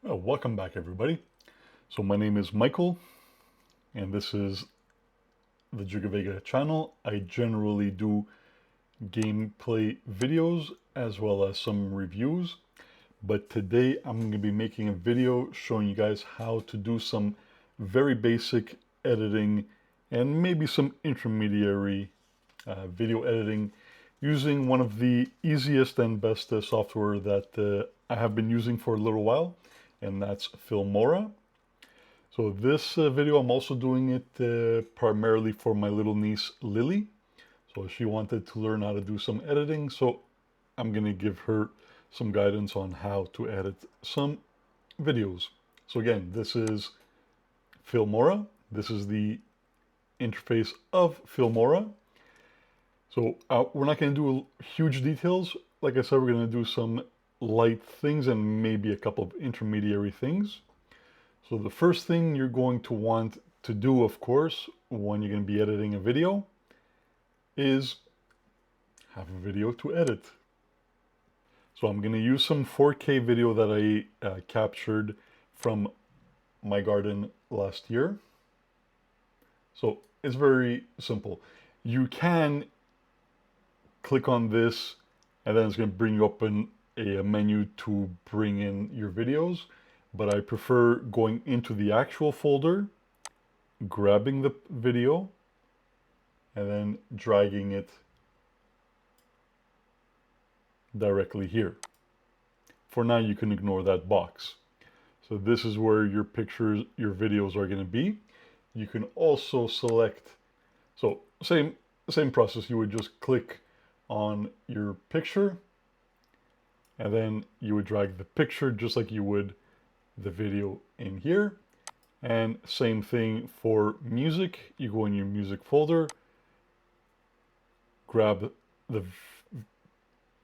Welcome back, everybody. So my name is Michael, and this is the Jugavega channel. I generally do gameplay videos as well as some reviews, but today I'm going to be making a video showing you guys how to do some very basic editing and maybe some intermediary video editing using one of the easiest and best software that I have been using for a little while, and that's Filmora. So this video, I'm also doing it primarily for my little niece, Lily. So she wanted to learn how to do some editing, so I'm going to give her some guidance on how to edit some videos. So again, this is Filmora. This is the interface of Filmora. So we're not going to do huge details. Like I said, we're going to do some light things and maybe a couple of intermediary things. So the first thing you're going to want to do, of course, when you're going to be editing a video is have a video to edit. So I'm going to use some 4K video that I captured from my garden last year. So it's very simple. You can click on this and then it's going to bring you up a menu to bring in your videos. But I prefer going into the actual folder, grabbing the video, and then dragging it directly here. For now, you can ignore that box. So this is where your pictures, your videos are going to be. You can also select, so same process, you would just click on your picture, and then you would drag the picture just like you would the video in here. And same thing for music. You go in your music folder, grab the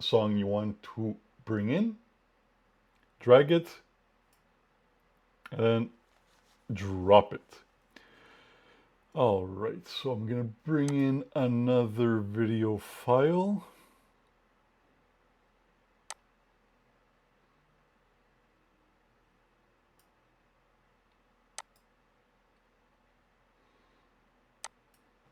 song you want to bring in, drag it, and then drop it. All right, so I'm gonna bring in another video file.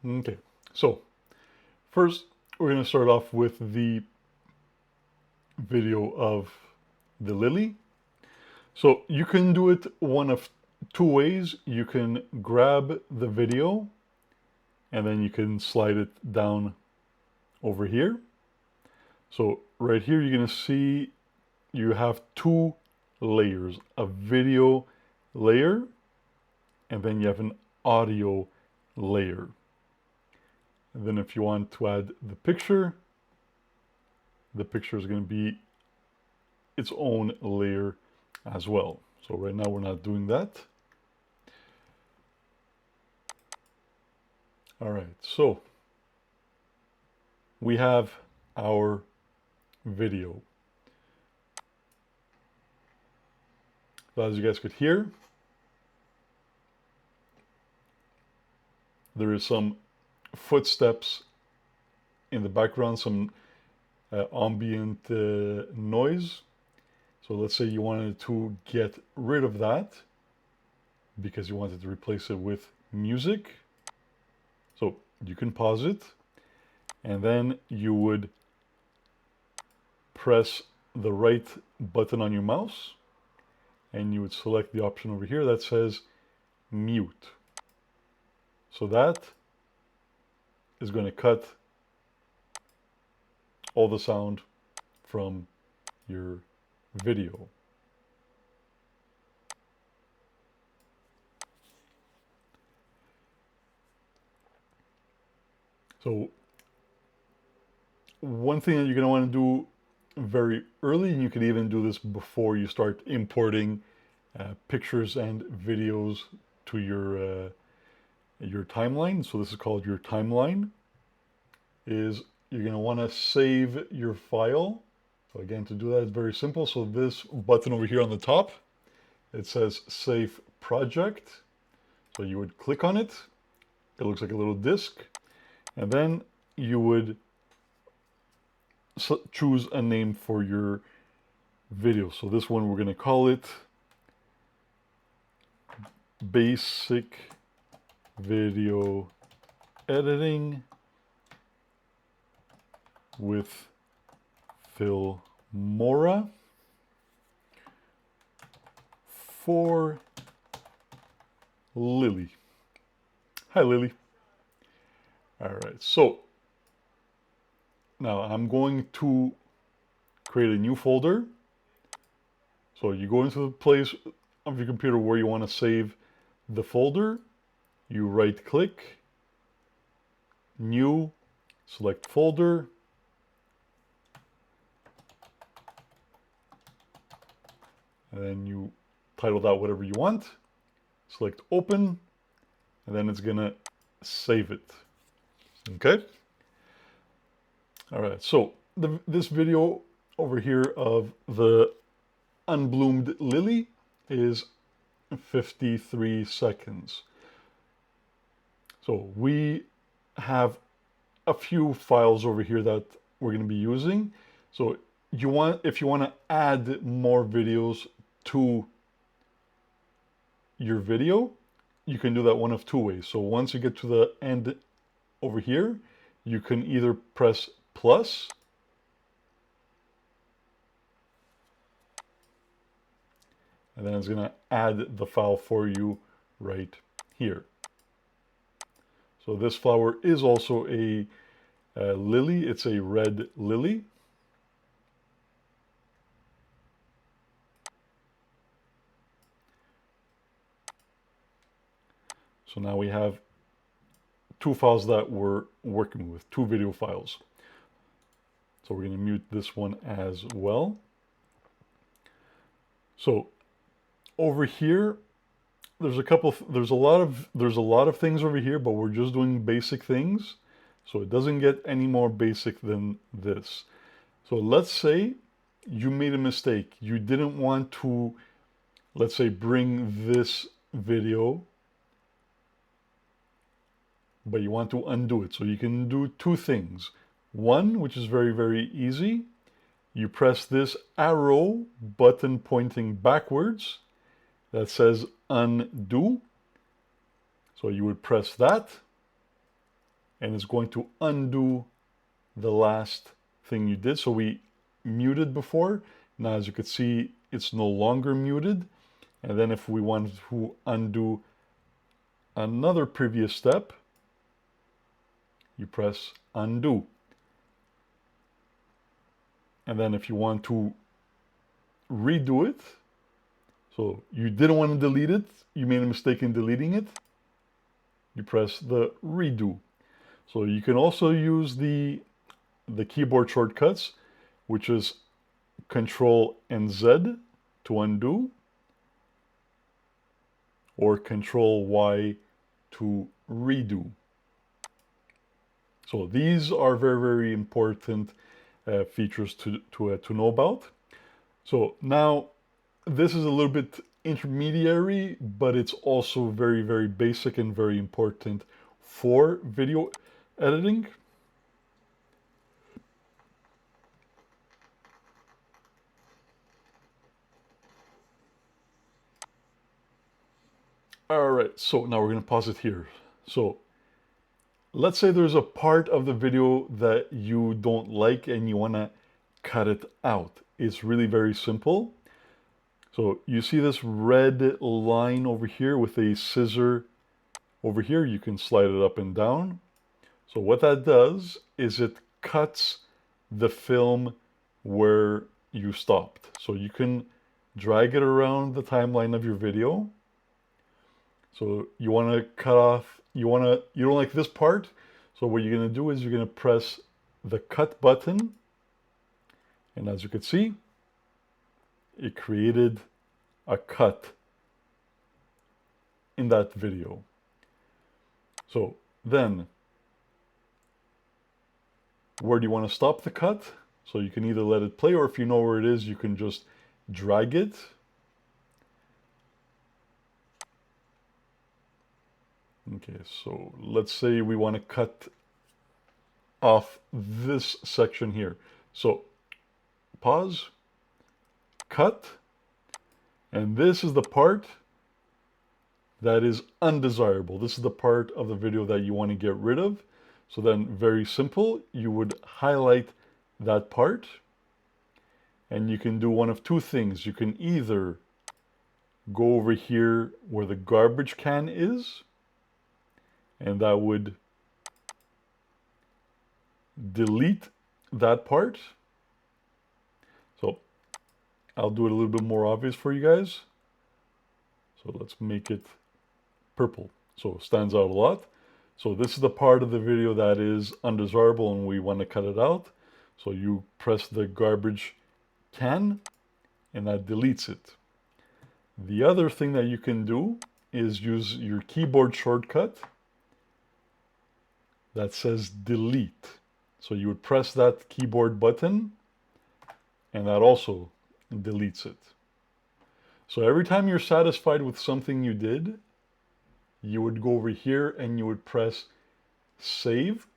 Okay, so first we're going to start off with the video of the Lily. So you can do it one of two ways. You can grab the video and then you can slide it down over here. So right here you're going to see you have two layers, a video layer and then you have an audio layer. And then if you want to add the picture is going to be its own layer as well. So right now we're not doing that. All right, so we have our video. So as you guys could hear, there is some footsteps in the background, some ambient noise. So let's say you wanted to get rid of that because you wanted to replace it with music. So you can pause it and then you would press the right button on your mouse and you would select the option over here that says mute. So that is going to cut all the sound from your video. So one thing that you're going to want to do very early, and you can even do this before you start importing pictures and videos to your timeline. So this is called your timeline. Is you're going to want to save your file. So again, to do that, it's very simple. So this button over here on the top, it says Save Project. So you would click on it. It looks like a little disk. And then you would choose a name for your video. So this one, we're going to call it basic video editing with Filmora for Lilly. Hi, Lilly. All right, so now I'm going to create a new folder. So you go into the place of your computer where you want to save the folder. You right click, new, select folder, and then you title that whatever you want, select open, and then it's gonna save it. Okay? All right, so this video over here of the unbloomed lily is 53 seconds. So we have a few files over here that we're going to be using. So if you want to add more videos to your video, you can do that one of two ways. So once you get to the end over here, you can either press plus, and then it's going to add the file for you right here. So this flower is also a lily. It's a red lily. So now we have two files that we're working with, two video files. So we're going to mute this one as well. So over here, there's a lot of things over here, but we're just doing basic things. So it doesn't get any more basic than this. So let's say you made a mistake. You didn't want to, let's say, bring this video, but you want to undo it. So you can do two things. One, which is very, very easy. You press this arrow button pointing backwards that says undo. So you would press that, and it's going to undo the last thing you did. So we muted before. Now, as you can see, it's no longer muted. And then if we wanted to undo another previous step, you press undo. And then if you want to redo it, so you didn't want to delete it, you made a mistake in deleting it, you press the redo. So you can also use the keyboard shortcuts, which is Control and Z to undo, or Control Y to redo. So these are very, very important features to know about. So now this is a little bit intermediary, but it's also very, very basic and very important for video editing. All right, so now we're going to pause it here. So let's say there's a part of the video that you don't like and you want to cut it out. It's really very simple. So you see this red line over here with a scissor over here. You can slide it up and down. So what that does is it cuts the film where you stopped. So you can drag it around the timeline of your video. So you want to cut off, you don't like this part. So what you're going to do is you're going to press the cut button. And as you can see, it created a cut in that video. So then, where do you want to stop the cut? So you can either let it play, or if you know where it is, you can just drag it. Okay, so let's say we want to cut off this section here. So pause, cut, and this is the part that is undesirable. This is the part of the video that you want to get rid of. So then, very simple, you would highlight that part, and you can do one of two things. You can either go over here where the garbage can is, and that would delete that part. So I'll do it a little bit more obvious for you guys. So let's make it purple, so it stands out a lot. So this is the part of the video that is undesirable and we want to cut it out. So you press the garbage can and that deletes it. The other thing that you can do is use your keyboard shortcut that says delete. So you would press that keyboard button and that also deletes it. So every time you're satisfied with something you did, you would go over here and you would press save.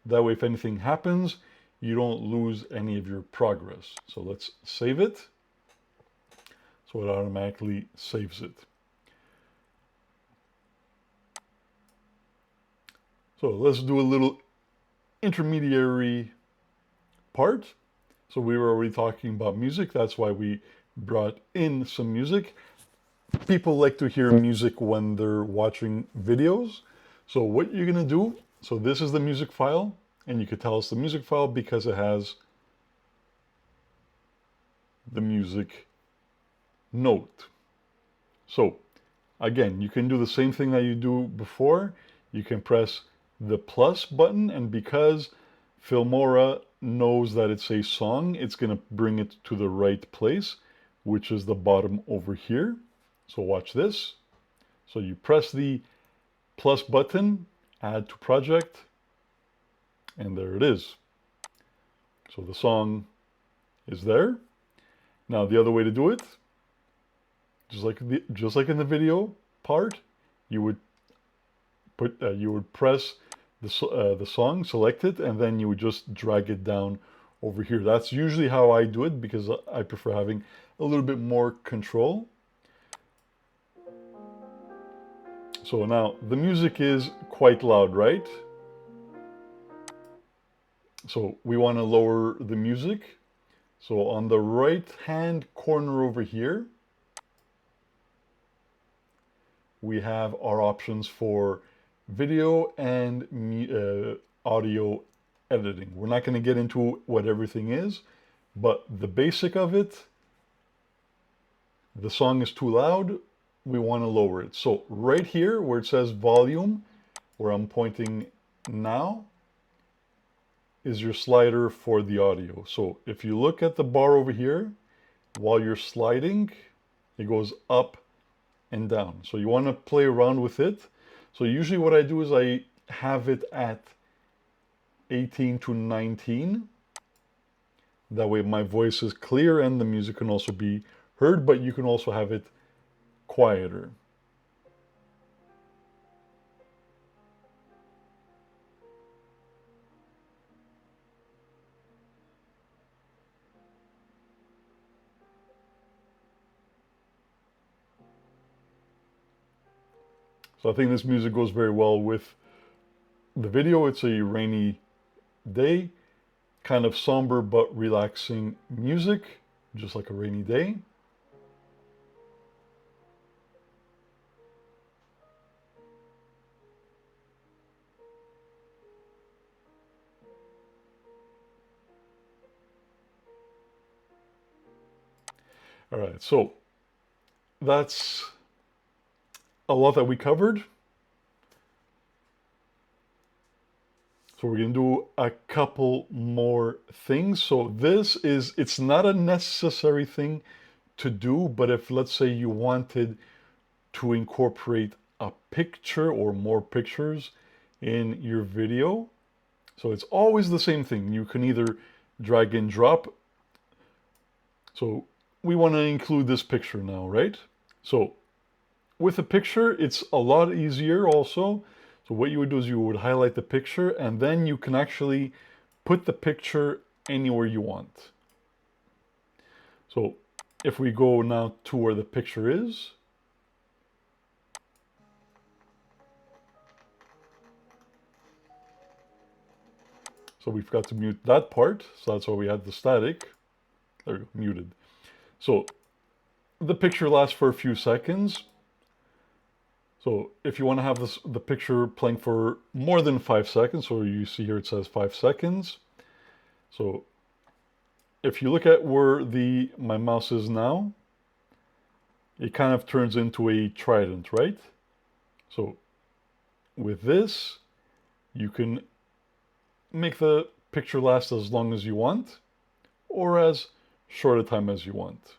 That way, if anything happens, you don't lose any of your progress. So let's save it. So it automatically saves it. So let's do a little intermediary part. So we were already talking about music. That's why we brought in some music. People like to hear music when they're watching videos. So what you're going to do, so this is the music file, and you could tell it's the music file because it has the music note. So again, you can do the same thing that you do before. You can press the plus button, and because Filmora knows that it's a song, it's going to bring it to the right place, which is the bottom over here. So watch this. So you press the plus button, add to project, and there it is. So the song is there. Now the other way to do it, just like in the video part, you would press the song, select it, and then you would just drag it down over here. That's usually how I do it because I prefer having a little bit more control. So now the music is quite loud, right? So we want to lower the music. So on the right hand corner over here, we have our options for video and audio editing. We're not going to get into what everything is, but the basic of it, the song is too loud, we want to lower it. So right here where it says volume, where I'm pointing now, is your slider for the audio. So if you look at the bar over here, while you're sliding, it goes up and down. So you want to play around with it. So usually what I do is I have it at 18 to 19. That way my voice is clear and the music can also be heard, but you can also have it quieter. So I think this music goes very well with the video. It's a rainy day, kind of somber but relaxing music, just like a rainy day. All right, so that's a lot that we covered. So we're going to do a couple more things. So it's not a necessary thing to do, but if let's say you wanted to incorporate a picture or more pictures in your video, so it's always the same thing. You can either drag and drop. So we want to include this picture now, right? So with a picture, it's a lot easier also. So what you would do is you would highlight the picture and then you can actually put the picture anywhere you want. So if we go now to where the picture is, So we forgot to mute that part. So that's why we had the static. There we go, muted. So the picture lasts for a few seconds. So if you want to have the picture playing for more than 5 seconds, so you see here it says 5 seconds. So if you look at where my mouse is now, it kind of turns into a trident, right? So with this, you can make the picture last as long as you want, or as short a time as you want.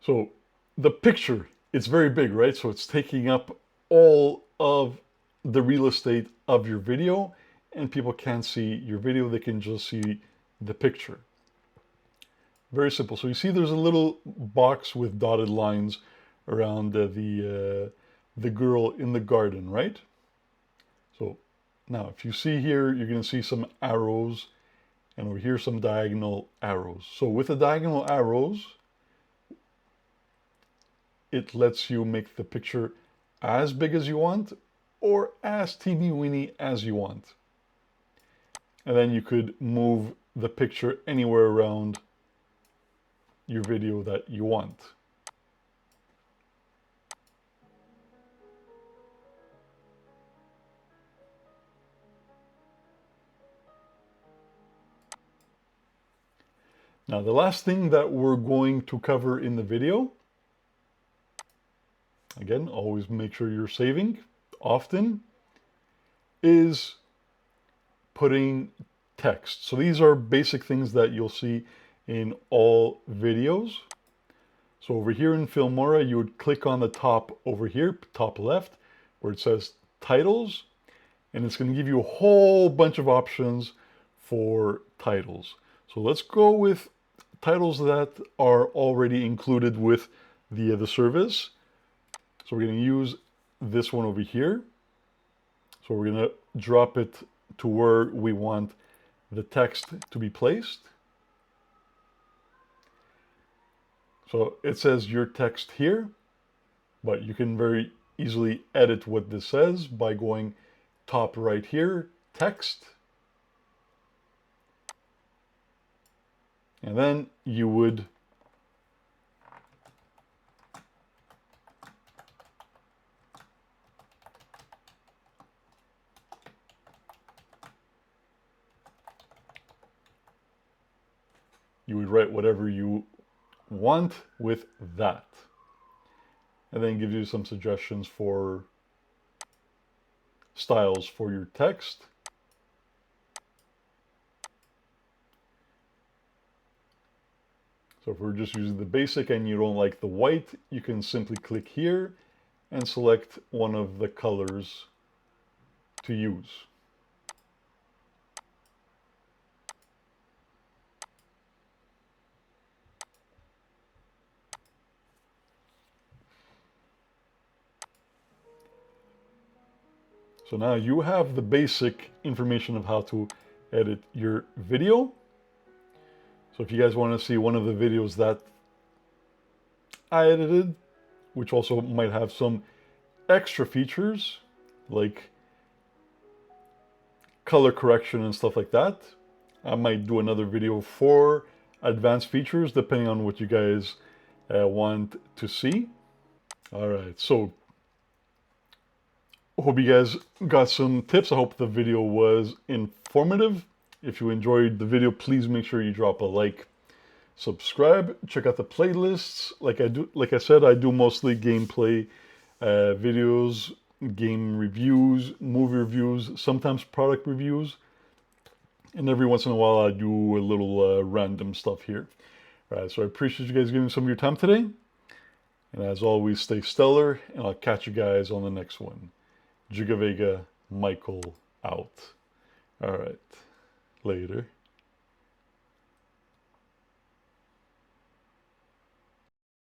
So the picture, it's very big, right? So it's taking up all of the real estate of your video, and people can't see your video, they can just see the picture. Very simple. So you see there's a little box with dotted lines around the girl in the garden, right? So now if you see here, you're going to see some arrows, and over here some diagonal arrows. So with the diagonal arrows, it lets you make the picture as big as you want or as teeny weeny as you want. And then you could move the picture anywhere around your video that you want. Now, the last thing that we're going to cover in the video, again, always make sure you're saving often, is putting text. So these are basic things that you'll see in all videos. So over here in Filmora, you would click on the top over here, top left, where it says titles, and it's going to give you a whole bunch of options for titles. So let's go with titles that are already included with the service. So we're going to use this one over here. So we're going to drop it to where we want the text to be placed. So it says your text here, but you can very easily edit what this says by going top right here, text. And then you would write whatever you want with that. And then gives you some suggestions for styles for your text. So if we're just using the basic and you don't like the white, you can simply click here and select one of the colors to use. So now you have the basic information of how to edit your video. So if you guys want to see one of the videos that I edited, which also might have some extra features like color correction and stuff like that, I might do another video for advanced features depending on what you guys want to see. All right, so hope you guys got some tips. I hope the video was informative. If you enjoyed the video, please make sure you drop a like, subscribe, check out the playlists. Like I said, I do mostly gameplay videos, game reviews, movie reviews, sometimes product reviews, and every once in a while I do a little random stuff here. All right, so I appreciate you guys giving some of your time today. And as always, stay stellar, and I'll catch you guys on the next one. Jigavega, Michael out. All right, later.